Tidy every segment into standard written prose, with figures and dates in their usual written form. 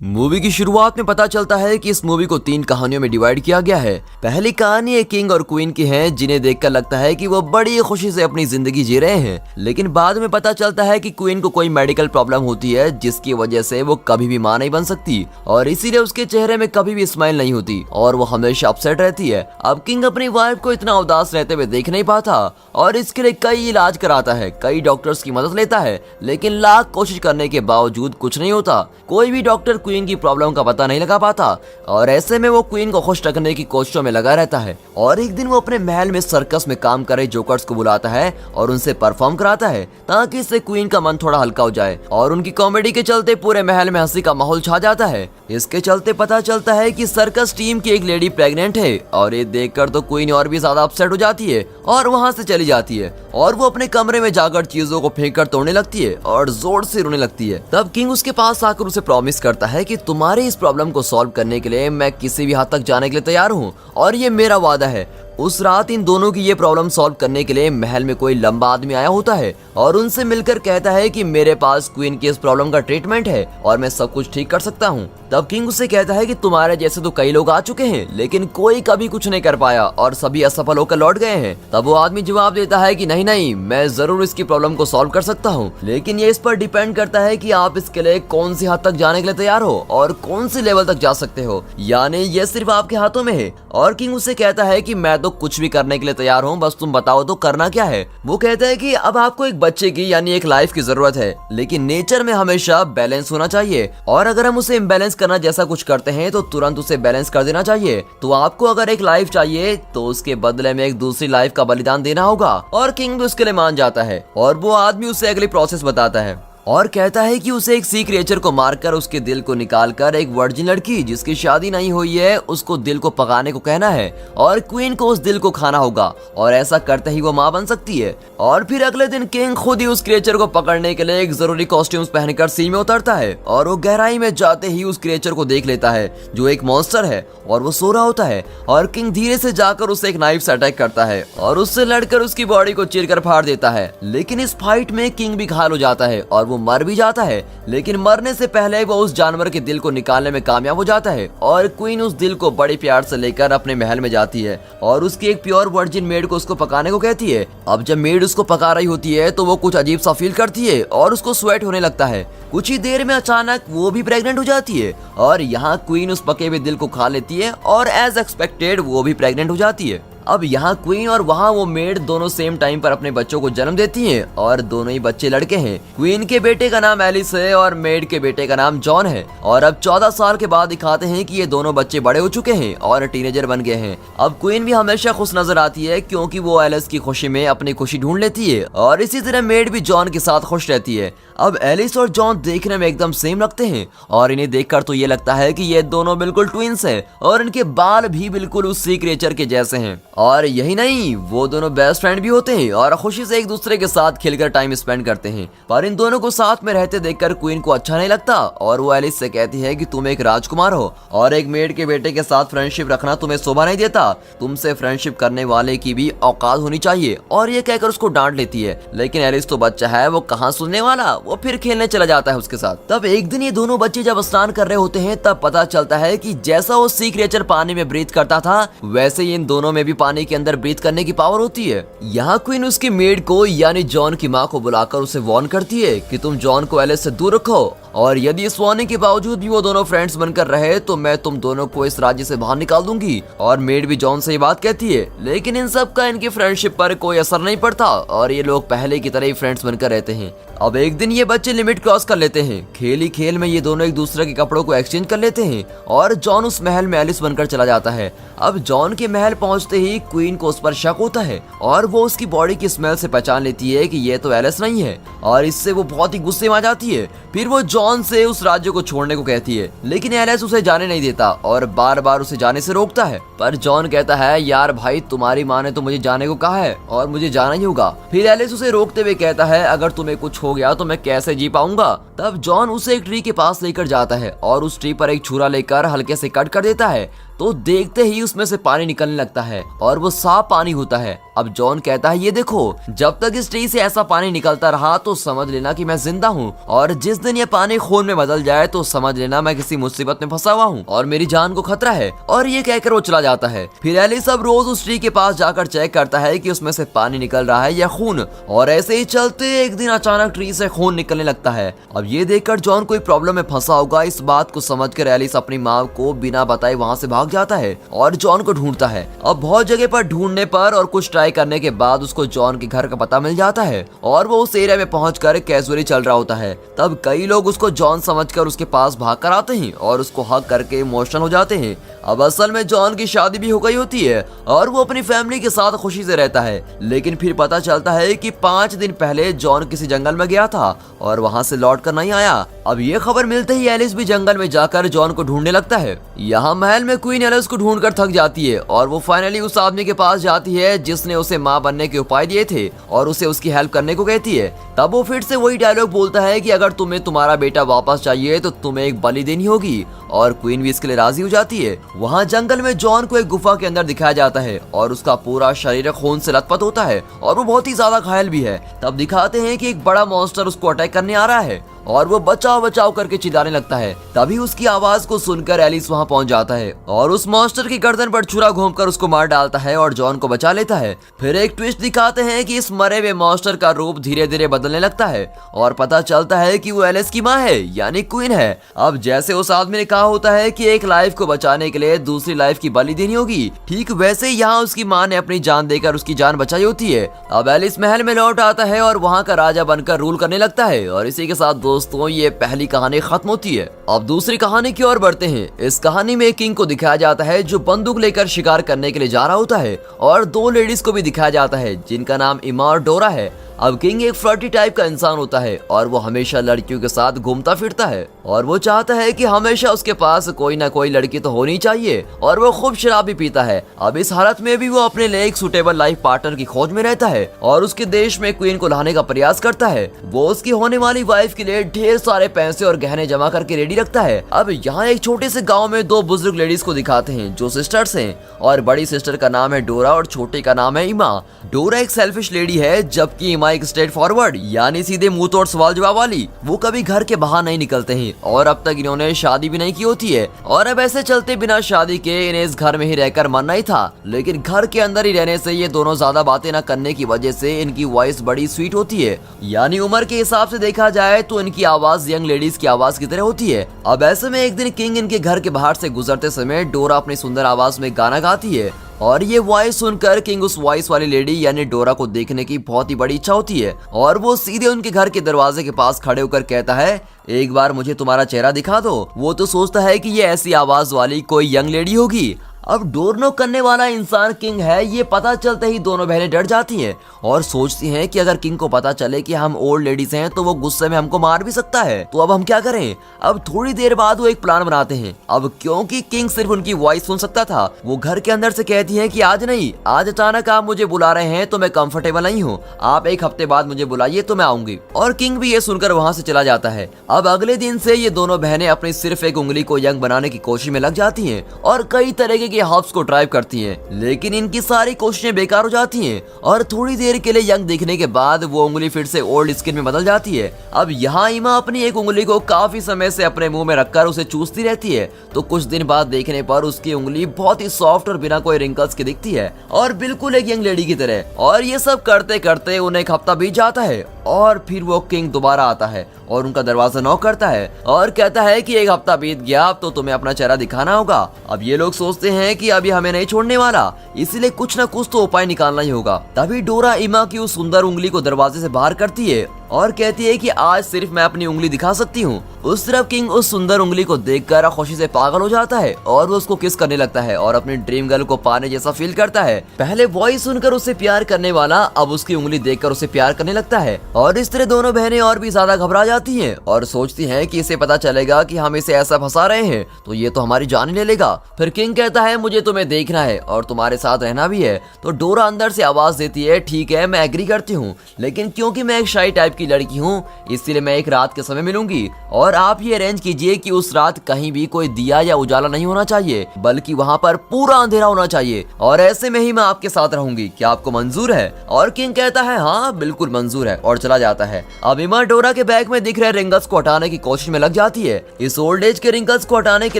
Movie की शुरुआत में पता चलता है कि इस मूवी को 3 कहानियों में डिवाइड किया गया है। पहली कहानी एक किंग और क्वीन की है, जिन्हें देखकर लगता है कि वो बड़ी खुशी से अपनी जिंदगी जी रहे हैं, लेकिन बाद में पता चलता है कि क्वीन को कोई मेडिकल प्रॉब्लम होती है, जिसकी वजह से वो कभी भी मां नहीं बन सकती और इसीलिए उसके चेहरे में कभी भी स्माइल नहीं होती और वो हमेशा अपसेट रहती है। अब किंग अपनी वाइफ को इतना उदास रहते हुए देख नहीं पाता और इसके लिए कई इलाज कराता है, कई डॉक्टर्स की मदद लेता है, लेकिन लाख कोशिश करने के बावजूद कुछ नहीं होता। कोई भी डॉक्टर क्वीन की प्रॉब्लम का पता नहीं लगा पाता और ऐसे में वो क्वीन को खुश रखने की कोशिशों में लगा रहता है। और एक दिन वो अपने महल में सर्कस में काम कर रहे जोकर्स को बुलाता है और उनसे परफॉर्म कराता है ताकि इससे क्वीन का मन थोड़ा हल्का हो जाए और उनकी कॉमेडी के चलते पूरे महल में हंसी का माहौल छा जाता है। इसके चलते पता चलता है कि सर्कस टीम की एक लेडी प्रेग्नेंट है और ये देखकर तो क्वीन और भी ज्यादा अपसेट हो जाती है और वहाँ से चली जाती है और वो अपने कमरे में जाकर चीजों को फेंक कर तोड़ने लगती है और जोर से रोने लगती है। तब किंग उसके पास आकर उसे प्रॉमिस करता है कि तुम्हारे इस प्रॉब्लम को सॉल्व करने के लिए मैं किसी भी हद तक जाने के लिए तैयार हूँ और ये मेरा वादा है। उस रात इन दोनों की ये प्रॉब्लम सॉल्व करने के लिए महल में कोई लंबा आदमी आया होता है और उनसे मिलकर कहता है कि मेरे पास क्वीन की इस प्रॉब्लम का ट्रीटमेंट है और मैं सब कुछ ठीक कर सकता हूँ। तब किंग उससे कहता है कि तुम्हारे जैसे तो कई लोग आ चुके हैं, लेकिन कोई कभी कुछ नहीं कर पाया और सभी असफल होकर लौट गए हैं। तब वो आदमी जवाब देता है कि नहीं नहीं, मैं जरूर इसकी प्रॉब्लम को सॉल्व कर सकता हूँ, लेकिन ये इस पर डिपेंड करता है कि आप इसके लिए कौन सी हद तक जाने के लिए तैयार हो और कौन सी लेवल तक जा सकते हो, यानी ये सिर्फ आपके हाथों में है। और किंग उससे कहता है कि मैं तो कुछ भी करने के लिए तैयार हूँ, बस तुम बताओ तो करना क्या है। वो कहता है कि अब आपको एक बच्चे की यानी एक लाइफ की जरूरत है, लेकिन नेचर में हमेशा बैलेंस होना चाहिए और अगर हम उसे इम्बैलेंस करना जैसा कुछ करते हैं तो तुरंत उसे बैलेंस कर देना चाहिए। तो आपको अगर एक लाइफ चाहिए तो उसके बदले में एक दूसरी लाइफ का बलिदान देना होगा। और किंग भी उसके लिए मान जाता है और वो आदमी उसे अगली प्रोसेस बताता है और कहता है कि उसे एक सी क्रिएचर को मारकर उसके दिल को निकालकर एक वर्जिन लड़की जिसकी शादी नहीं हुई है उसको दिल को पकाने को कहना है और क्वीन को उस दिल को खाना होगा और ऐसा करते ही वो मां बन सकती है। और फिर अगले दिन किंग खुद ही उस क्रिएचर को पकड़ने के लिए एक जरूरी कॉस्ट्यूम्स पहनकर सी में उतरता है और वो गहराई में जाते ही उस क्रिएचर को देख लेता है जो एक मॉन्स्टर है और वो सो रहा होता है और किंग धीरे से जाकर उसे एक नाइफ से अटैक करता है और उससे लड़कर उसकी बॉडी को चीरकर फाड़ देता है। लेकिन इस फाइट में किंग भी घायल हो जाता है और वो मर भी जाता है, लेकिन मरने से पहले वो उस जानवर के दिल को निकालने में कामयाब हो जाता है और क्वीन उस दिल को बड़े प्यार से लेकर अपने महल में जाती है और उसकी एक प्योर वर्जिन मेड को उसको पकाने को कहती है। अब जब मेड उसको पका रही होती है तो वो कुछ अजीब सा फील करती है और उसको स्वेट होने लगता है। कुछ ही देर में अचानक वो भी प्रेग्नेंट हो जाती है और यहाँ क्वीन उस पके हुए दिल को खा लेती है और एज एक्सपेक्टेड वो भी प्रेग्नेंट हो जाती है। अब यहाँ क्वीन और वहाँ वो मेड दोनों सेम टाइम पर अपने बच्चों को जन्म देती हैं और दोनों ही बच्चे लड़के हैं। क्वीन के बेटे का नाम एलिस है और मेड के बेटे का नाम जॉन है। और अब 14 साल के बाद दिखाते हैं कि ये दोनों बच्चे बड़े हो चुके हैं और टीनेजर बन गए हैं। अब क्वीन भी हमेशा खुश नजर आती है क्योंकि वो एलिस की खुशी में अपनी खुशी ढूंढ लेती है और इसी तरह मेड भी जॉन के साथ खुश रहती है। अब एलिस और जॉन देखने में एकदम सेम लगते हैं और इन्हें देखकर तो ये लगता है कि ये दोनों बिल्कुल ट्विंस हैं और इनके बाल भी बिल्कुल उस सी क्रिएचर के जैसे हैं। और यही नहीं, वो दोनों बेस्ट फ्रेंड भी होते हैं और खुशी से एक दूसरे के साथ खेलकर टाइम स्पेंड करते हैं। पर इन दोनों को साथ में रहते देखकर क्वीन को अच्छा नहीं लगता और वो एलिस से कहती है कि तुम एक राजकुमार हो और एक मेड के बेटे के साथ फ्रेंडशिप रखना तुम्हें शोभा नहीं देता, तुमसे फ्रेंडशिप करने वाले की भी औकात होनी चाहिए। और ये कहकर उसको डांट लेती है, लेकिन एलिस तो बच्चा है, वो कहाँ सुनने वाला, वो फिर खेलने चला जाता है उसके साथ। तब एक दिन ये दोनों बच्चे जब स्नान कर रहे होते हैं तब पता चलता है कि जैसा वो सी क्रिएचर पानी में ब्रीथ करता था वैसे ही इन दोनों में भी पानी के अंदर ब्रीथ करने की पावर होती है। यहाँ क्वीन उसकी मेड को यानी जॉन की माँ को बुलाकर उसे वार्न करती है कि तुम जॉन को एलिस से दूर रखो और यदि इस वार्निंग के बावजूद भी वो दोनों फ्रेंड्स बनकर रहे तो मैं तुम दोनों को इस राज्य से बाहर निकाल दूंगी। और मेड भी जॉन से ये बात कहती है, लेकिन इन सब का इनकी फ्रेंडशिप पर कोई असर नहीं पड़ता और ये लोग पहले की तरह ही फ्रेंड्स बनकर रहते हैं। अब एक दिन ये बच्चे लिमिट क्रॉस कर लेते हैं। खेल ही खेल में ये दोनों एक दूसरे के कपड़ों को एक्सचेंज कर लेते हैं और जॉन उस महल में एलिस बनकर चला जाता है। अब जॉन के महल पहुंचते ही क्वीन को उस पर शक होता है और वो उसकी बॉडी की स्मेल से पहचान लेती है कि ये तो एलिस नहीं है और इससे वो बहुत ही गुस्से में आ जाती है। फिर वो जॉन से उस राज्य को छोड़ने को कहती है, लेकिन एलिस उसे जाने नहीं देता और बार बार उसे जाने से रोकता है। पर जॉन कहता है, यार भाई, तुम्हारी माँ ने तो मुझे जाने को कहा है और मुझे जाना ही होगा। फिर एलिस उसे रोकते हुए कहता है, अगर तुम्हें कुछ हो गया तो मैं कैसे जी पाऊंगा। तब जॉन उसे एक ट्री के पास लेकर जाता है और उस ट्री पर एक छुरा लेकर हल्के से कट कर देता है तो देखते ही उसमें से पानी निकलने लगता है और वो साफ पानी होता है। अब जॉन कहता है ये देखो, जब तक इस ट्री से ऐसा पानी निकलता रहा तो समझ लेना कि मैं जिंदा हूँ, और जिस दिन ये पानी खून में बदल जाए तो समझ लेना मैं किसी मुसीबत में फंसा हुआ हूँ और मेरी जान को खतरा है। और ये कहकर वो चला जाता है। फिर एलिस अब रोज उस ट्री के पास जाकर चेक करता है कि उसमें से पानी निकल रहा है या खून, और ऐसे ही चलते एक दिन अचानक ट्री से खून निकलने लगता है। अब ये देखकर जॉन कोई प्रॉब्लम में फंसा होगा, इस बात को समझकर एलिस अपनी माँ को बिना बताए वहाँ से भाग जाता है और जॉन को ढूंढता है। अब बहुत जगह पर ढूंढने पर और कुछ ट्राई करने के बाद उसको जॉन के घर का पता मिल जाता है और वो उस एरिया में पहुंचकर कैजुअली चल रहा होता है। तब कई लोग उसको जॉन समझकर उसके पास भाग कर आते हैं और उसको हग करके इमोशनल हो जाते हैं। अब असल में जॉन की शादी भी हो गई होती है और वो अपनी फैमिली के साथ खुशी से रहता है, लेकिन फिर पता चलता है कि 5 दिन पहले जॉन किसी जंगल में गया था और वहाँ से लौट कर नहीं आया। अब ये खबर मिलते ही एलिस भी जंगल में जाकर जॉन को ढूंढने लगता है। यहाँ महल में क्वीन एलिस को ढूंढकर थक जाती है और वो फाइनली उस आदमी के पास जाती है जिसने उसे माँ बनने के उपाय दिए थे और उसे उसकी हेल्प करने को कहती है। तब वो फिर से वही डायलॉग बोलता है कि अगर तुम्हें तुम्हारा बेटा वापस चाहिए तो तुम्हें एक बलि देनी होगी, और क्वीन भी इसके लिए राजी हो जाती है। वहाँ जंगल में जॉन को एक गुफा के अंदर दिखाया जाता है और उसका पूरा शरीर खून से लथपथ होता है और वो बहुत ही ज्यादा घायल भी है। तब दिखाते हैं कि एक बड़ा मॉन्स्टर उसको अटैक करने आ रहा है और वो बचाव बचाव करके चिल्लाने लगता है। तभी उसकी आवाज को सुनकर एलिस वहां पहुंच जाता है और उस मॉन्स्टर की गर्दन पर छुरा घूमकर उसको मार डालता है और जॉन को बचा लेता है। फिर एक ट्विस्ट दिखाते हैं कि इस मरे हुए मॉन्स्टर का रूप धीरे धीरे बदलने लगता है और पता चलता है कि वो एलिस की माँ है, यानी क्वीन है। अब जैसे उस आदमी ने कहा होता है कि एक लाइफ को बचाने के लिए दूसरी लाइफ की बलि देनी होगी, ठीक वैसे यहाँ उसकी माँ ने अपनी जान देकर उसकी जान बचाई होती है। अब एलिस महल में लौट आता है और वहाँ का राजा बनकर रूल करने लगता है। और इसी के साथ दोस्तों ये पहली कहानी खत्म होती है। अब दूसरी कहानी की ओर बढ़ते हैं। इस कहानी में किंग को दिखाया जाता है जो बंदूक लेकर शिकार करने के लिए जा रहा होता है, और 2 लेडीज को भी दिखाया जाता है जिनका नाम इमा और डोरा है। अब किंग एक फ्लर्टी टाइप का इंसान होता है और वो हमेशा लड़कियों के साथ घूमता फिरता है और वो चाहता है कि हमेशा उसके पास कोई ना कोई लड़की तो होनी चाहिए, और वो खूब शराब भी पीता है। अब इस हालत में भी वो अपने लिए एक सुटेबल लाइफ पार्टनर की खोज में रहता है और उसके देश में क्वीन को लाने का प्रयास करता है। वो उसकी होने वाली वाइफ के लिए ढेर सारे पैसे और गहने जमा करके रेडी रखता है। अब यहाँ एक छोटे से गाँव में 2 बुजुर्ग लेडीज को दिखाते हैं जो सिस्टर्स हैं, और बड़ी सिस्टर का नाम है डोरा और छोटे का नाम है इमा। डोरा एक सेल्फिश लेडी है जबकि इमा एक स्ट्रेट फॉरवर्ड यानी सीधे मुंह तोड़ सवाल जवाब वाली। वो कभी घर के बाहर नहीं निकलते हैं और अब तक इन्होंने शादी भी नहीं की होती है, और अब ऐसे चलते बिना शादी के इन्हें इस घर में ही रहकर मरना ही था। लेकिन घर के अंदर ही रहने से ये दोनों ज्यादा बातें न करने की वजह से इनकी वॉइस बड़ी स्वीट होती है, यानी उम्र के हिसाब से देखा जाए तो इनकी आवाज यंग लेडीज की आवाज की तरह होती है। अब ऐसे में एक दिन किंग इनके घर के बाहर से गुजरते समय डोरा अपनी सुंदर आवाज में गाना गाती है, और ये वॉइस सुनकर किंग उस वॉइस वाली लेडी यानी डोरा को देखने की बहुत ही बड़ी इच्छा होती है, और वो सीधे उनके घर के दरवाजे के पास खड़े होकर कहता है एक बार मुझे तुम्हारा चेहरा दिखा दो। वो तो सोचता है कि ये ऐसी आवाज वाली कोई यंग लेडी होगी। अब डोर नॉक करने वाला इंसान किंग है, ये पता चलते ही दोनों बहनें डर जाती हैं और सोचती हैं कि अगर किंग को पता चले कि हम ओल्ड लेडीज हैं तो वो गुस्से में हमको मार भी सकता है, तो अब हम क्या करें। अब थोड़ी देर बाद वो एक प्लान बनाते हैं। अब क्योंकि किंग सिर्फ उनकी वॉइस सुन सकता था, वो घर के अंदर से कहती है कि आज नहीं, आज अचानक आप मुझे बुला रहे हैं तो मैं कंफर्टेबल नहीं हूँ, आप 1 हफ्ते बाद मुझे बुलाइए तो मैं आऊंगी। और किंग भी ये सुनकर वहाँ से चला जाता है। अब अगले दिन से ये दोनों बहनें अपनी सिर्फ एक उंगली को यंग बनाने की कोशिश में लग जाती हैं और कई तरह के हर्ब्स को ट्राई करती हैं, लेकिन इनकी सारी कोशिशें बेकार हो जाती हैं और थोड़ी देर के लिए यंग दिखने के बाद वो उंगली फिर से ओल्ड स्किन में बदल जाती है। अब यहाँ इमा अपनी एक उंगली को काफी समय से अपने मुंह में रखकर उसे चूसती रहती है, तो कुछ दिन बाद देखने पर उसकी उंगली बहुत ही सॉफ्ट और बिना कोई रिंकल्स की दिखती है और बिल्कुल एक यंग लेडी की तरह। और ये सब करते करते उन्हें 1 हफ्ता बीत जाता है और फिर वो किंग दोबारा आता है और उनका दरवाजा नॉक करता है और कहता है कि 1 हफ्ता बीत गया, अब तो तुम्हें अपना चेहरा दिखाना होगा। अब ये लोग सोचते हैं कि अब ये हमें नहीं छोड़ने वाला, इसलिए कुछ न कुछ तो उपाय निकालना ही होगा। तभी डोरा इमा की उस सुंदर उंगली को दरवाजे से बाहर करती है और कहती है कि आज सिर्फ मैं अपनी उंगली दिखा सकती हूँ। उस तरफ किंग उस सुंदर उंगली को देखकर खुशी से पागल हो जाता है और वो उसको किस करने लगता है और अपनी ड्रीम गर्ल को पाने जैसा फील करता है। पहले वॉइस सुनकर उससे प्यार करने वाला अब उसकी उंगली देखकर उसे प्यार करने लगता है और इस तरह दोनों बहनें और भी ज्यादा घबरा जाती हैं और सोचती हैं कि इसे पता चलेगा कि हम इसे ऐसा फंसा रहे हैं तो ये तो हमारी जान ही ले लेगा। फिर किंग कहता है मुझे तुम्हें देखना है और तुम्हारे साथ रहना भी है। तो डोरा अंदर से आवाज देती है ठीक है मैं एग्री करती हूँ, लेकिन क्योंकि मैं एक शाई टाइप की लड़की हूँ, इसीलिए मैं एक रात के समय मिलूंगी और आप ये अरेंज कीजिए कि उस रात कहीं भी कोई दिया या उजाला नहीं होना चाहिए, बल्कि वहाँ पर पूरा अंधेरा होना चाहिए और ऐसे में ही मैं आपके साथ रहूंगी। क्या आपको मंजूर है? और किंग कहता है हाँ बिल्कुल मंजूर है और चला जाता है। अब इमा डोरा के बैग में दिख रहे रिंगल्स को हटाने की कोशिश में लग जाती है। इस ओल्ड एज के रिंगल्स को हटाने के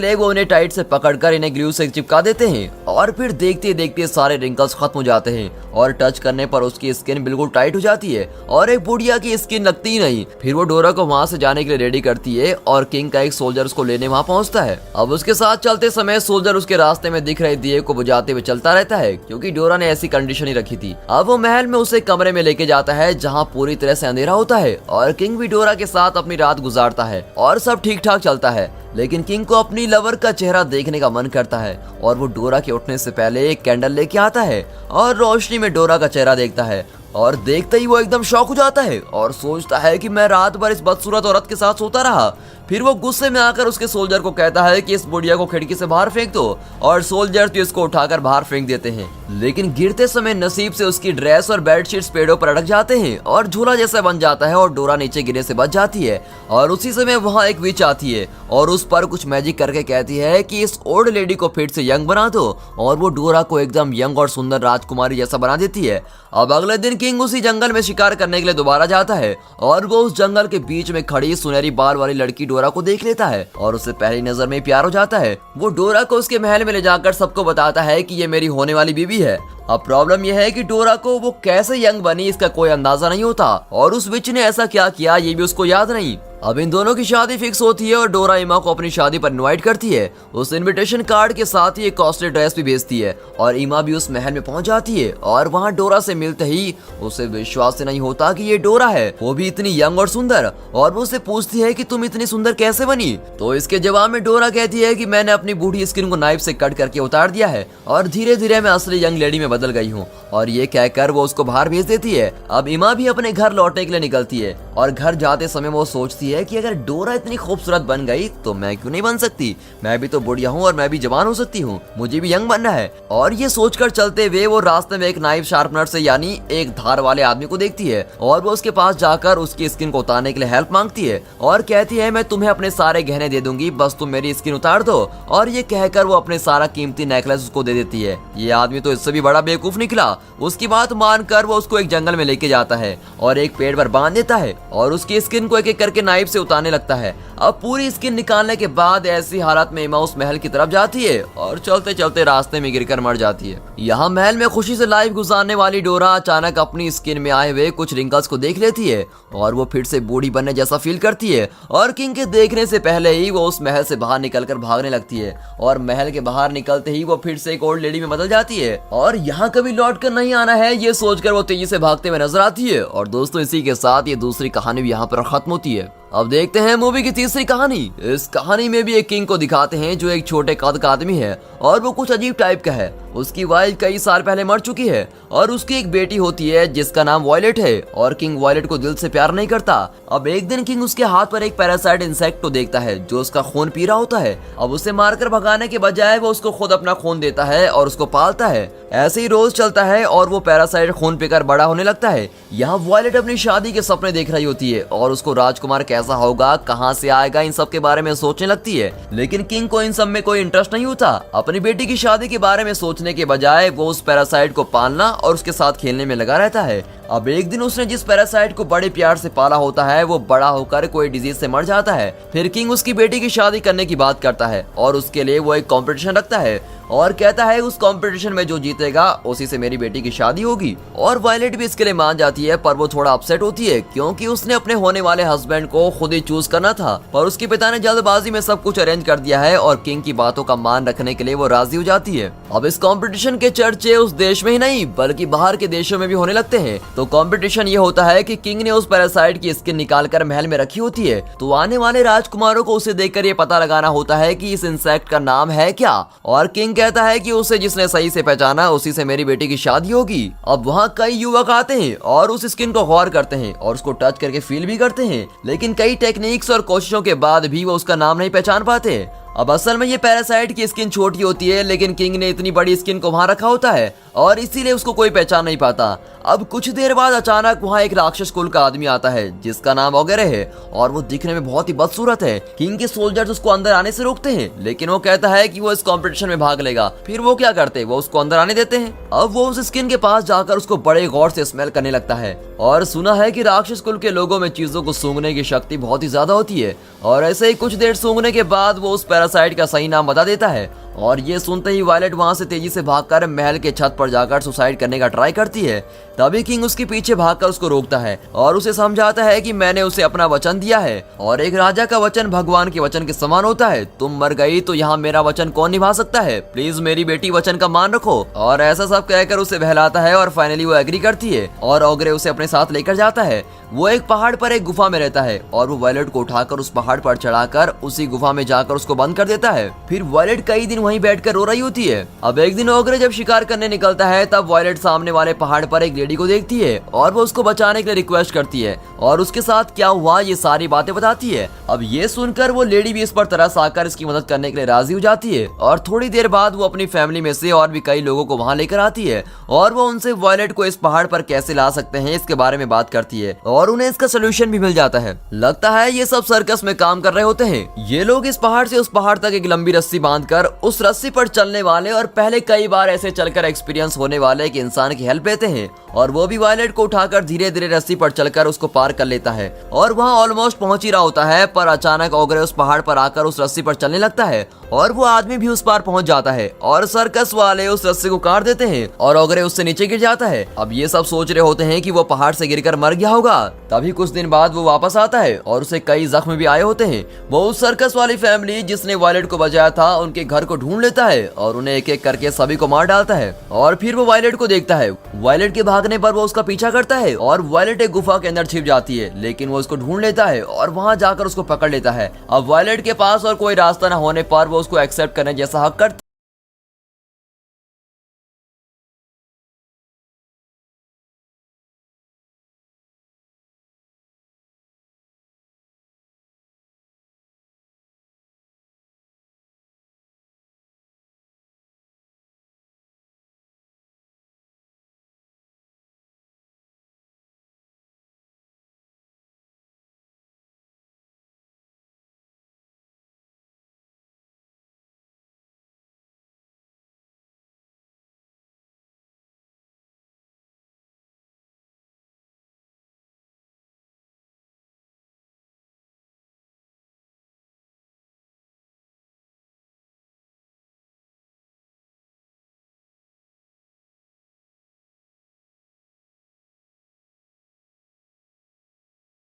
लिए वो उन्हें टाइट से पकड़कर इन्हें ग्लू से चिपका देते हैं और फिर देखते देखते सारे रिंकल्स खत्म हो जाते हैं और टच करने पर उसकी स्किन बिल्कुल टाइट हो जाती है और एक बुढ़िया की स्किन लगती ही नहीं। फिर वो डोरा को वहाँ से जाने के लिए रेडी करती है और किंग का एक सोल्जर उसको लेने वहाँ पहुँचता है। अब उसके साथ चलते समय सोल्जर उसके रास्ते में दिख रहे दिए को बुझाते हुए चलता रहता है क्योंकि डोरा ने ऐसी कंडीशन ही रखी थी। अब वो महल में उसे कमरे में लेके जाता है जहाँ पूरी तरह से अंधेरा होता है और किंग भी डोरा के साथ अपनी रात गुजारता है और सब ठीक ठाक चलता है। लेकिन किंग को अपनी लवर का चेहरा देखने का मन करता है और वो डोरा के उठने से पहले एक कैंडल लेके आता है और रोशनी में डोरा का चेहरा देखता है और देखते ही वो एकदम शॉक हो जाता है और सोचता है कि मैं रात भर इस बदसूरत औरत के साथ सोता रहा। फिर वो गुस्से में आकर उसके सोल्जर को कहता है कि इस बुढ़िया को खिड़की से बाहर फेंक दो और सोल्जर तो इसको उठाकर बाहर फेंक देते हैं। लेकिन गिरते समय नसीब से उसकी ड्रेस और बेडशीट्स पेड़ों पर अटक जाते हैं और झूला जैसा बन जाता है और डोरा नीचे गिरने से बच जाती है। और उसी समय वहाँ एक विच आती है और उस पर कुछ मैजिक करके कहती है कि इस ओल्ड लेडी को फिर से यंग बना दो और वो डोरा को एकदम यंग और सुंदर राजकुमारी जैसा बना देती है। अब अगले दिन किंग उसी जंगल में शिकार करने के लिए दोबारा जाता है और वो उस जंगल के बीच में खड़ी सुनहरी बाल वाली लड़की डोरा को देख लेता है और उससे पहली नजर में प्यार हो जाता है। वो डोरा को उसके महल में ले जाकर सबको बताता है कि ये मेरी होने वाली बीवी है। अब प्रॉब्लम यह है कि डोरा को वो कैसे यंग बनी इसका कोई अंदाजा नहीं होता और उस विच ने ऐसा क्या किया ये भी उसको याद नहीं। अब इन दोनों की शादी फिक्स होती है और डोरा इमा को अपनी शादी पर इनवाइट करती है। उस इनविटेशन कार्ड के साथ ही एक कॉस्टली ड्रेस भी भेजती है और इमा भी उस महल में पहुंच जाती है और वहां डोरा से मिलते ही उसे विश्वास से नहीं होता कि ये डोरा है, वो भी इतनी यंग और सुंदर। और वो उसे पूछती है कि तुम इतनी सुंदर कैसे बनी? तो इसके जवाब में डोरा कहती है कि मैंने अपनी बूढ़ी स्किन को नाइफ से कट करके उतार दिया है और धीरे धीरे मैं असली यंग लेडी में बदल गई हूँ। और ये कहकर वो उसको बाहर भेज देती है। अब इमा भी अपने घर लौटने के लिए निकलती है और घर जाते समय वो सोचती है कि अगर डोरा इतनी खूबसूरत बन गई तो मैं क्यों नहीं बन सकती? मैं भी तो बुढ़िया हूँ और मैं भी जवान हो सकती हूँ, मुझे भी यंग बनना है। और ये सोचकर चलते हुए वो रास्ते में एक नाइफ शार्पनर से यानी एक धार वाले आदमी को देखती है और वो उसके पास जाकर उसकी स्किन को उतारने के लिए हेल्प मांगती है और कहती है मैं तुम्हें अपने सारे गहने दे दूंगी, बस तुम मेरी स्किन उतार दो। और ये कहकर वो अपने सारा कीमती नेकलेस उसको दे देती है। ये आदमी तो इससे भी बड़ा बेवकूफ निकला। उसकी बात मानकर वो उसको एक जंगल में लेके जाता है और एक पेड़ पर बांध देता है और उसकी स्किन को एक एक करके नाइफ से उतारने लगता है। अब पूरी स्किन निकालने के बाद ऐसी हालत में इमा उस महल की तरफ जाती है और चलते चलते रास्ते में गिरकर मर जाती है। यहाँ महल में खुशी से लाइफ गुजारने वाली डोरा अचानक अपनी स्किन में आए हुए कुछ रिंकल्स को देख लेती है और वो फिर से बूढ़ी बनने जैसा फील करती है और किंग के देखने से पहले ही वो उस महल से बाहर निकलकर भागने लगती है और महल के बाहर निकलते ही वो फिर से एक ओल्ड लेडी में बदल जाती है और यहाँ कभी लौट कर नहीं आना है ये सोचकर वो तेजी से भागते हुए नजर आती है। और दोस्तों इसी के साथ ये दूसरी कहानी भी यहाँ पर खत्म होती है। अब देखते हैं मूवी की तीसरी कहानी। इस कहानी में भी एक किंग को दिखाते हैं जो एक छोटे कद का आदमी है और वो कुछ अजीब टाइप का है। उसकी वाइफ कई साल पहले मर चुकी है और उसकी एक बेटी होती है जिसका नाम वॉयलेट है और किंग वॉयलेट को दिल से प्यार नहीं करता। अब एक दिन किंग उसके हाथ पर एक पैरासाइट इंसेक्ट को देखता है जो उसका खून पी रहा होता है। अब उसे मारकर भगाने के बजाय वो उसको खुद अपना खून देता है और उसको पालता है। ऐसे ही रोज चलता है और वो पैरासाइट खून पीकर बड़ा होने लगता है। यहाँ वॉयलेट अपनी शादी के सपने देख रही होती है और उसको राजकुमार कैसा होगा, कहाँ से आएगा, इन सब के बारे में सोचने लगती है। लेकिन किंग को इन सब में कोई इंटरेस्ट नहीं होता। अपनी बेटी की शादी के बारे में सोचने के बजाय वो उस पैरासाइट को पालना और उसके साथ खेलने में लगा रहता है। अब एक दिन उसने जिस पैरासाइट को बड़े प्यार से पाला होता है वो बड़ा होकर कोई डिजीज से मर जाता है। फिर किंग उसकी बेटी की शादी करने की बात करता है और उसके लिए वो एक कंपटीशन रखता है और कहता है उस कंपटीशन में जो जीतेगा उसी से मेरी बेटी की शादी होगी। और वायलेट भी इसके लिए मान जाती है पर वो थोड़ा अपसेट होती है क्योंकि उसने अपने होने वाले हस्बैंड को खुद ही चूज करना था पर उसके पिता ने जल्दबाजी में सब कुछ अरेंज कर दिया है और किंग की बातों का मान रखने के लिए वो राजी हो जाती है। अब इस कंपटीशन के चर्चे उस देश में ही नहीं बल्कि बाहर के देशों में भी होने लगते हैं। तो कंपटीशन ये होता है कि किंग ने उस पैरासाइट की स्किन निकाल कर महल में रखी होती है तो आने वाले राजकुमारों को उसे देखकर ये पता लगाना होता है कि इस इंसेक्ट का नाम है क्या। और किंग कहता है कि उसे जिसने सही से पहचाना उसी से मेरी बेटी की शादी होगी। अब वहाँ कई युवक आते हैं और उस स्किन को गौर करते हैं और उसको टच करके फील भी करते हैं लेकिन कई टेक्निक्स और कोशिशों के बाद भी वो उसका नाम नहीं पहचान पाते। अब असल में ये पैरासाइट की स्किन छोटी होती है, लेकिन किंग ने इतनी बड़ी स्किन को वहां रखा होता है और इसीलिए उसको कोई पहचान नहीं पाता। अब कुछ देर बाद अचानक वहाँ एक राक्षस कुल का आदमी आता है जिसका नाम ओगरे है और वो दिखने में बहुत ही बदसूरत है। किंग के सोल्जर्स उसको अंदर आने से रोकते हैं, लेकिन वो कहता है कि वो इस कंपटीशन में भाग लेगा। फिर वो क्या करते हैं, वो उसको अंदर आने देते हैं। अब वो उस स्किन के पास जाकर उसको बड़े गौर से स्मेल करने लगता है और सुना है कि राक्षस कुल के लोगों में चीजों को सूंघने की शक्ति बहुत ही ज्यादा होती है। और ऐसे ही कुछ देर सूंघने के बाद वो उस पैरासाइट का सही नाम बता देता है और ये सुनते ही वायलेट वहां से तेजी से भागकर महल के छत पर जाकर सुसाइड करने का ट्राई करती है। तभी किंग उसके पीछे भागकर उसको रोकता है और उसे समझाता है कि मैंने उसे अपना वचन दिया है और एक राजा का वचन भगवान के वचन के समान होता है। तुम मर गई तो यहाँ मेरा वचन कौन निभा सकता है, प्लीज मेरी बेटी वचन का मान रखो। और ऐसा सब कहकर उसे बहलाता है और फाइनली वो एग्री करती है और ओगरे उसे अपने साथ लेकर जाता है। वो एक पहाड़ पर एक गुफा में रहता है और वो वायलेट को उठाकर उस पहाड़ पर चढ़ाकर उसी गुफा में जाकर उसको बंद कर देता है। फिर वायलेट कई दिन वहीं बैठकर रो रही होती है। अब एक दिन ओगरे जब शिकार करने निकलता है तब वायलेट सामने वाले पहाड़ पर एक लेडी को देखती है और वो उसको बचाने के लिए रिक्वेस्ट करती है और उसके साथ क्या हुआ ये सारी बातें बताती है। अब ये सुनकर वो लेडी भी इस पर तरस आकर इसकी मदद करने के लिए राजी हो जाती है और थोड़ी देर बाद वो अपनी फैमिली में से और भी कई लोगों को वहां लेकर आती है और वो उनसे वायलेट को इस पहाड़ पर कैसे ला सकते हैं इसके बारे में बात करती है और उन्हें इसका सोल्यूशन भी मिल जाता है। लगता है ये सब सर्कस में काम कर रहे होते हैं। ये लोग इस पहाड़ से उस पहाड़ तक एक लंबी रस्सी बांधकर उस रस्सी पर चलने वाले और पहले कई बार ऐसे चलकर एक्सपीरियंस होने वाले एक इंसान की हेल्प लेते हैं और वो भी वायलेट को उठाकर धीरे धीरे रस्सी पर चलकर उसको पार कर लेता है और वहाँ ऑलमोस्ट पहुंच ही रहा होता है। पर अचानक ओगरे उस पहाड़ पर आकर उस रस्सी पर चलने लगता है और वो आदमी भी उस पार पहुंच जाता है और सर्कस वाले उस रस्सी को काट देते हैं और ओगरे उससे नीचे गिर जाता है। अब ये सब सोच रहे होते हैं कि वो पहाड़ से गिरकर मर गया होगा। तभी कुछ दिन बाद वो वापस आता है और उसे कई जख्म भी आए होते हैं। वो उस सर्कस वाली फैमिली जिसने वायलेट को बचाया था उनके घर को ढूंढ लेता है और उन्हें एक एक करके सभी को मार डालता है और फिर वो वायलेट को देखता है। वायलेट के भागने पर वो उसका पीछा करता है और वायलेट एक गुफा के अंदर छिप जाती है, लेकिन वो उसको ढूंढ लेता है और वहां जाकर उसको पकड़ लेता है। अब वायलेट के पास और कोई रास्ता न होने पर वो उसको एक्सेप्ट करने जैसा हक करती